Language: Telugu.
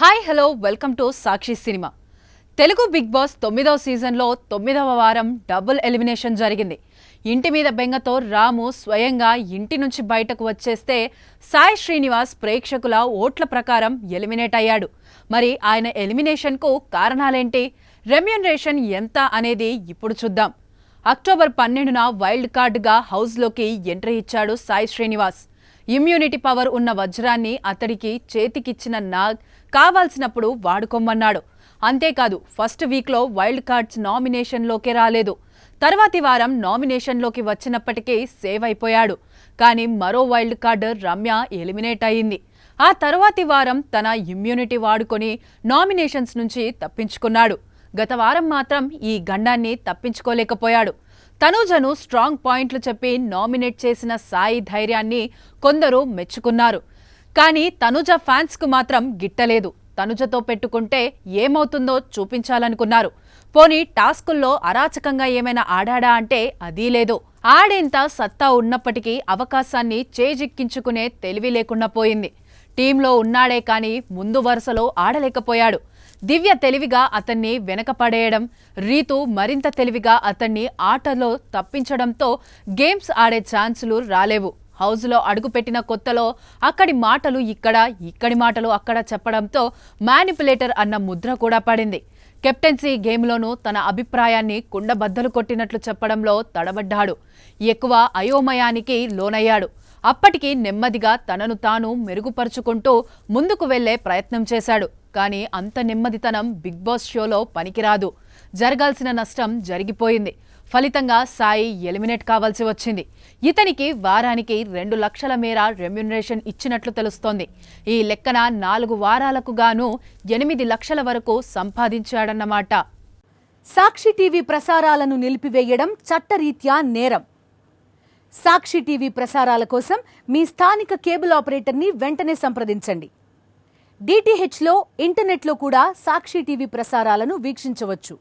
Hi hello welcome to Sakshi cinema. Telugu Bigg Boss 9వ సీజన్లో 9వ వారం డబుల్ ఎలిమినేషన్ జరిగింది. ఇంటి మీద బెంగతో రాము స్వయంగా ఇంటి నుంచి బయటకు వచ్చేస్తే సాయి శ్రీనివాస్ ప్రేక్షకుల ఓట్ల ప్రకారం ఎలిమినేట్ అయ్యాడు. మరి ఆయన ఎలిమినేషన్కు కారణాలేంటి, రెమ్యూనరేషన్ ఎంత అనేది ఇప్పుడు చూద్దాం. అక్టోబర్ 12న వైల్డ్ కార్డుగా హౌస్లోకి ఎంట్రీ ఇచ్చాడు సాయి శ్రీనివాస్. ఇమ్యూనిటీ పవర్ ఉన్న వజ్రాన్ని అతడికి చేతికిచ్చిన నాగ్ కావాల్సినప్పుడు వాడుకోమన్నాడు. అంతేకాదు, ఫస్ట్ వీక్లో వైల్డ్ కార్డ్స్ నామినేషన్లోకి రాలేదు. తర్వాతి వారం నామినేషన్లోకి వచ్చినప్పటికీ సేవ్ అయిపోయాడు. కానీ మరో వైల్డ్ కార్డ్ రమ్య ఎలిమినేట్ అయింది. ఆ తర్వాతి వారం తన ఇమ్యూనిటీ వాడుకొని నామినేషన్స్ నుంచి తప్పించుకున్నాడు. గత వారం మాత్రం ఈ గండాన్ని తప్పించుకోలేకపోయాడు. తనూజను స్ట్రాంగ్ పాయింట్లు చెప్పి నామినేట్ చేసిన సాయి ధైర్యాన్ని కొందరు మెచ్చుకున్నారు. కానీ తనుజ ఫ్యాన్స్కు మాత్రం గిట్టలేదు. తనుజతో పెట్టుకుంటే ఏమవుతుందో చూపించాలనుకున్నారు. పోనీ టాస్కుల్లో అరాచకంగా ఏమైనా ఆడాడా అంటే అదీ లేదు. ఆడేంత సత్తా ఉన్నప్పటికీ అవకాశాన్ని చేజిక్కించుకునే తెలివి లేకుండా పోయింది. టీంలో ఉన్నాడే కానీ ముందు వరుసలో ఆడలేకపోయాడు. దివ్య తెలివిగా అతన్ని వెనకపడేయడం, రీతు మరింత తెలివిగా అతన్ని ఆటలో తప్పించడంతో గేమ్స్ ఆడే ఛాన్సులు రాలేవు. హౌస్లో అడుగుపెట్టిన కొత్తలో అక్కడి మాటలు ఇక్కడ, ఇక్కడి మాటలు అక్కడ చెప్పడంతో మ్యానిపులేటర్ అన్న ముద్ర కూడా పడింది. కెప్టెన్సీ గేమ్లోనూ తన అభిప్రాయాన్ని కుండబద్దలు కొట్టినట్లు చెప్పడంలో తడబడ్డాడు. ఎక్కువ అయోమయానికి లోనయ్యాడు. అప్పటికి నెమ్మదిగా తనను తాను మెరుగుపరుచుకుంటూ ముందుకు వెళ్లే ప్రయత్నం చేశాడు. కానీ అంత నెమ్మదితనం బిగ్ బాస్ షోలో పనికిరాదు. జరగాల్సిన నష్టం జరిగిపోయింది. ఫలితంగా సాయి ఎలిమినేట్ కావాల్సి వచ్చింది. ఇతనికి వారానికి 2 లక్షల మేర రెమ్యూనరేషన్ ఇచ్చినట్లు తెలుస్తోంది. ఈ లెక్కన 4 వారాలకు గాను 8 లక్షల వరకు సంపాదించాడన్నమాట. సాక్షి టీవీ ప్రసారాలను నిలిపివేయడం చట్టరీత్యా నేరం. సాక్షి టీవీ ప్రసారాల కోసం మీ స్థానిక కేబుల్ ఆపరేటర్ని వెంటనే సంప్రదించండి. డిటిహెచ్లో, ఇంటర్నెట్లో కూడా సాక్షి టీవీ ప్రసారాలను వీక్షించవచ్చు.